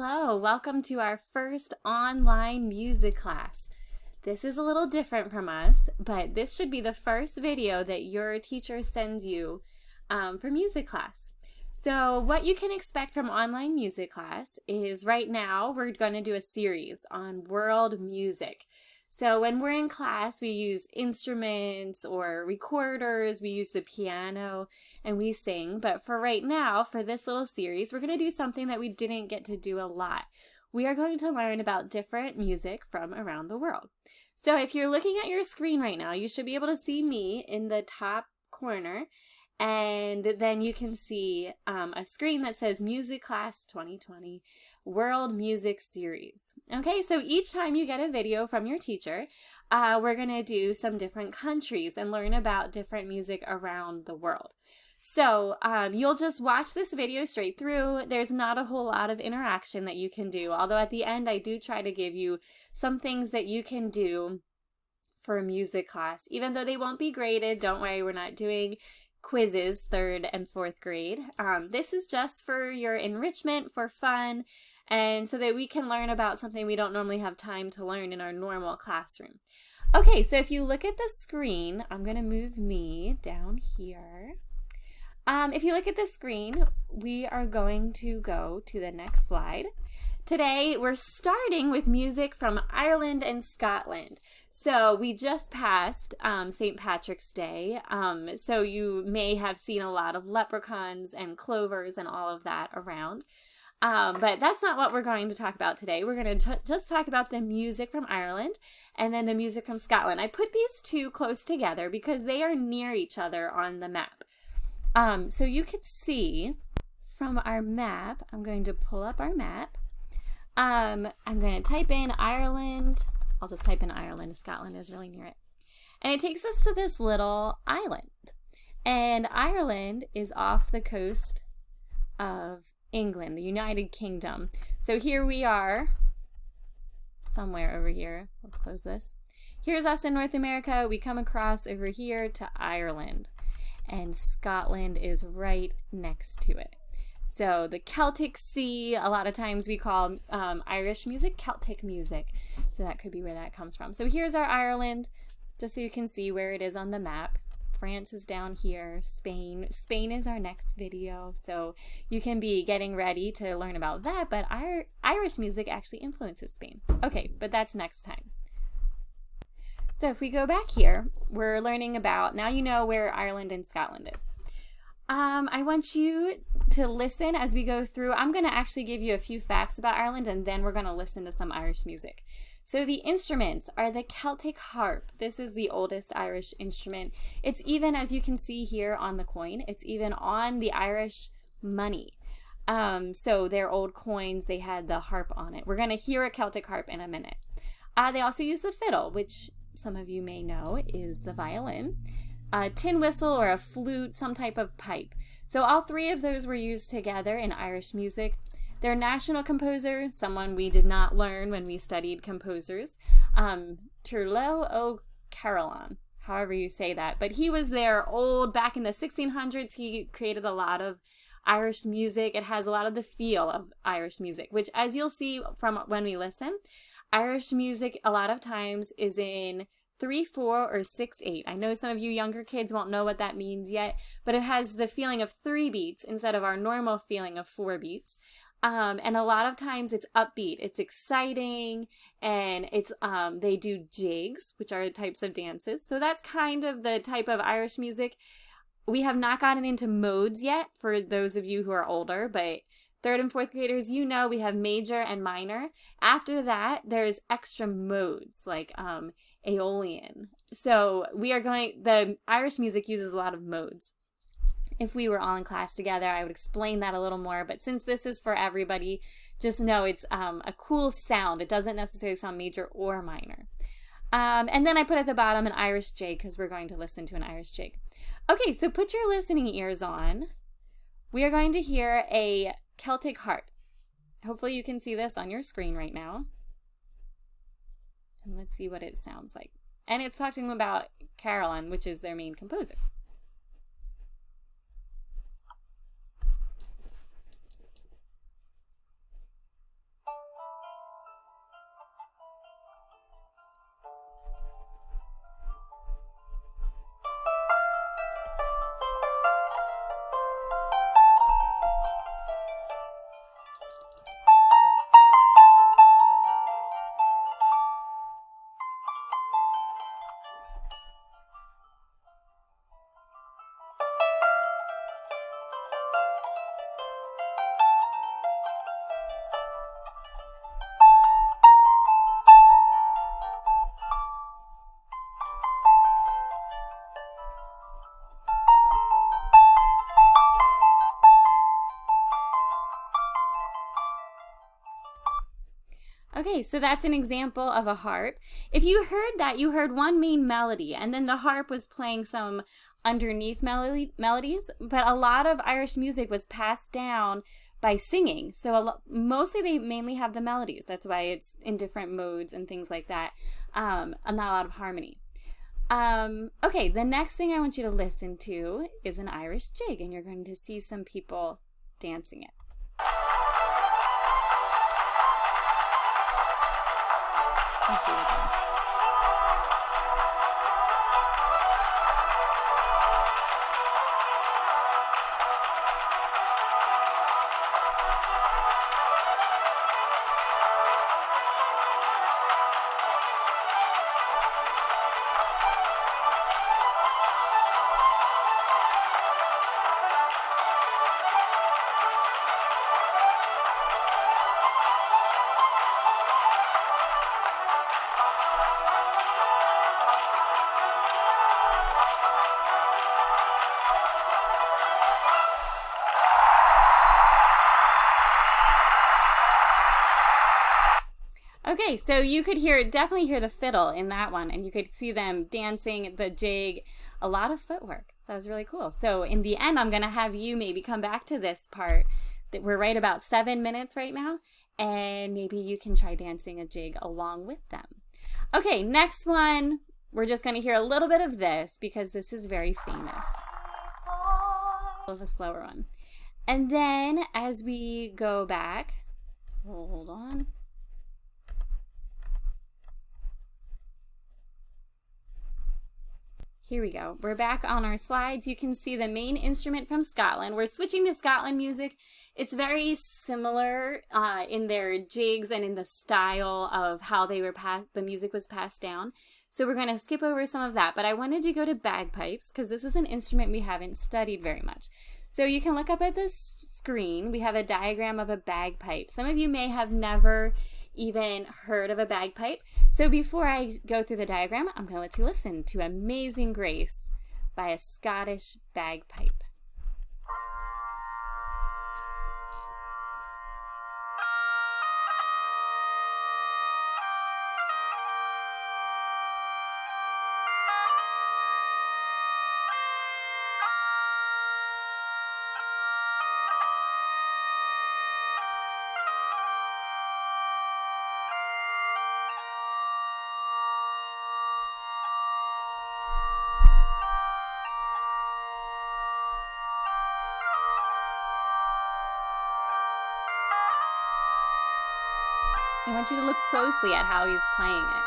Hello, welcome to our first online music class. This is a little different from us, but this should be the first video that your teacher sends you for music class. So what you can expect from online music class is right now we're going to do a series on world music. So when we're in class, we use instruments or recorders, we use the piano, and we sing. But for right now, for this little series, we're going to do something that we didn't get to do a lot. We are going to learn about different music from around the world. So if you're looking at your screen right now, you should be able to see me in the top corner. And then you can see a screen that says Music Class 2020 World Music Series. Okay, so each time you get a video from your teacher, we're going to do some different countries and learn about different music around the world. So you'll just watch this video straight through. There's not a whole lot of interaction that you can do, although at the end I do try to give you some things that you can do for a music class. Even though they won't be graded, don't worry, we're not doing quizzes 3rd and 4th grade. This is just for your enrichment, for fun, and so that we can learn about something we don't normally have time to learn in our normal classroom. Okay, so if you look at the screen, I'm going to move me down here. If you look at the screen, we are going to go to the next slide. Today, we're starting with music from Ireland and Scotland. So we just passed St. Patrick's Day, so you may have seen a lot of leprechauns and clovers and all of that around. But that's not what we're going to talk about today. We're going to just talk about the music from Ireland and then the music from Scotland. I put these two close together because they are near each other on the map. So you can see from our map, I'm going to pull up our map. I'm going to type in Ireland. I'll just type in Ireland. Scotland is really near it. And it takes us to this little island. And Ireland is off the coast of England, the United Kingdom. So here we are, somewhere over here. Let's close this. Here's us in North America. We come across over here to Ireland. And Scotland is right next to it. So the Celtic Sea, a lot of times we call Irish music Celtic music. So that could be where that comes from. So here's our Ireland, just so you can see where it is on the map. France is down here. Spain is our next video. So you can be getting ready to learn about that. But Irish music actually influences Spain. Okay, but that's next time. So if we go back here, we're learning about, now you know where Ireland and Scotland is. I want you to listen as we go through. I'm going to actually give you a few facts about Ireland, and then we're going to listen to some Irish music. So the instruments are the Celtic harp. This is the oldest Irish instrument. It's even, as you can see here on the coin, it's even on the Irish money. So their old coins, they had the harp on it. We're going to hear a Celtic harp in a minute. They also use the fiddle, which some of you may know is the violin. A tin whistle or a flute, some type of pipe. So all three of those were used together in Irish music. Their national composer, someone we did not learn when we studied composers, Turlough O'Carolan, however you say that. But he was there back in the 1600s. He created a lot of Irish music. It has a lot of the feel of Irish music, which, as you'll see from when we listen, Irish music a lot of times is in 3/4 or 6/8. I know some of you younger kids won't know what that means yet, but it has the feeling of 3 beats instead of our normal feeling of 4 beats. And a lot of times it's upbeat, it's exciting, and it's they do jigs, which are types of dances. So that's kind of the type of Irish music. We have not gotten into modes yet for those of you who are older, but 3rd and 4th graders, you know we have major and minor. After that, there's extra modes like Aeolian. So the Irish music uses a lot of modes. If we were all in class together, I would explain that a little more. But since this is for everybody, just know it's a cool sound. It doesn't necessarily sound major or minor. And then I put at the bottom an Irish jig because we're going to listen to an Irish jig. Okay, so put your listening ears on. We are going to hear a Celtic harp. Hopefully you can see this on your screen right now. And let's see what it sounds like. And it's talking about Carolan, which is their main composer. Okay, so that's an example of a harp. If you heard that, you heard one main melody, and then the harp was playing some underneath melodies, but a lot of Irish music was passed down by singing. So mostly they mainly have the melodies. That's why it's in different modes and things like that. And not a lot of harmony. Okay, the next thing I want you to listen to is an Irish jig, and you're going to see some people dancing it. Let's see it again. Okay, so you could definitely hear the fiddle in that one, and you could see them dancing, the jig, a lot of footwork. That was really cool. So in the end, I'm going to have you maybe come back to this part. That we're right about 7 minutes right now, and maybe you can try dancing a jig along with them. Okay, next one, we're just going to hear a little bit of this because this is very famous. Of a slower one. And then as we go back, hold on. Here we go. We're back on our slides. You can see the main instrument from Scotland. We're switching to Scotland music. It's very similar in their jigs and in the style of how they were the music was passed down. So we're going to skip over some of that. But I wanted to go to bagpipes because this is an instrument we haven't studied very much. So you can look up at this screen. We have a diagram of a bagpipe. Some of you may have never even heard of a bagpipe. So before I go through the diagram, I'm going to let you listen to Amazing Grace by a Scottish bagpipe. I want you to look closely at how he's playing it.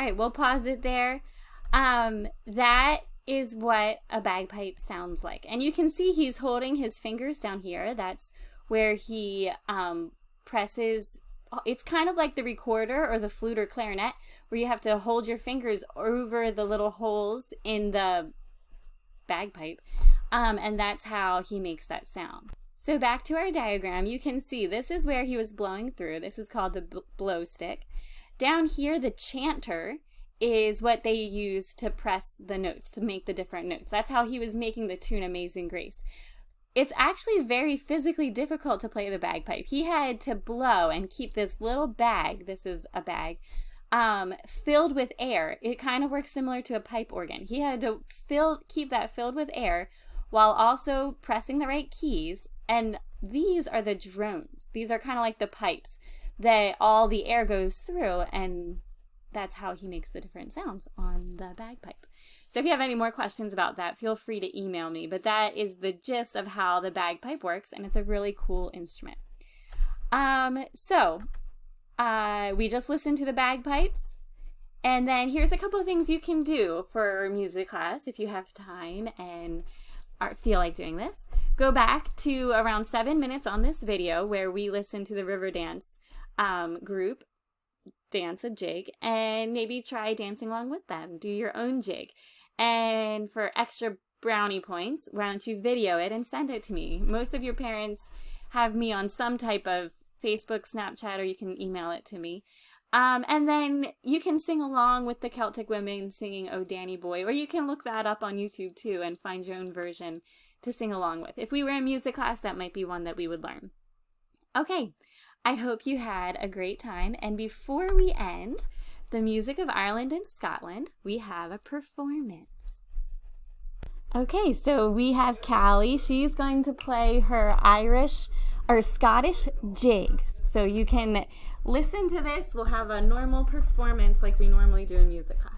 All right, we'll pause it there. That is what a bagpipe sounds like. And you can see he's holding his fingers down here. That's where he presses. It's kind of like the recorder or the flute or clarinet, where you have to hold your fingers over the little holes in the bagpipe. And that's how he makes that sound. So back to our diagram, you can see this is where he was blowing through. This is called the blow stick. Down here, the chanter is what they use to press the notes, to make the different notes. That's how he was making the tune Amazing Grace. It's actually very physically difficult to play the bagpipe. He had to blow and keep this little bag, this is a bag, filled with air. It kind of works similar to a pipe organ. He had to keep that filled with air while also pressing the right keys. And these are the drones. These are kind of like the pipes that all the air goes through and that's how he makes the different sounds on the bagpipe. So if you have any more questions about that, feel free to email me. But that is the gist of how the bagpipe works, and it's a really cool instrument. We just listened to the bagpipes, and then here's a couple of things you can do for music class if you have time and feel like doing this. Go back to around 7 minutes on this video where we listen to the river dance group dance a jig, and maybe try dancing along with them. Do your own jig. And for extra brownie points, why don't you video it and send it to me? Most of your parents have me on some type of Facebook, Snapchat, or you can email it to me. And then you can sing along with the Celtic Women singing Oh Danny Boy, or you can look that up on YouTube too and find your own version to sing along with. If we were in music class, that might be one that we would learn. Okay, I hope you had a great time. And before we end the music of Ireland and Scotland, we have a performance. Okay, so we have Callie. She's going to play her Irish or Scottish jig. So you can listen to this. We'll have a normal performance like we normally do in music class.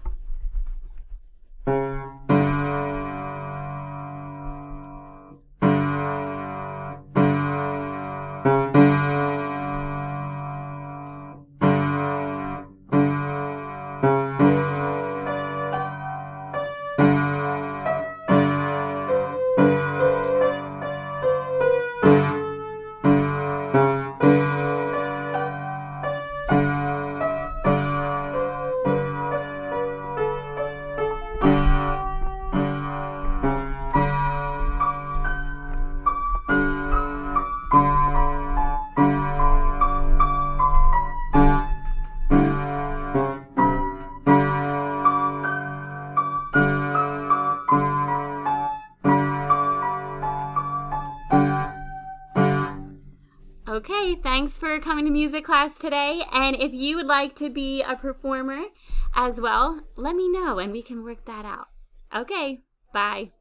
Okay, thanks for coming to music class today. And if you would like to be a performer as well, let me know and we can work that out. Okay, bye.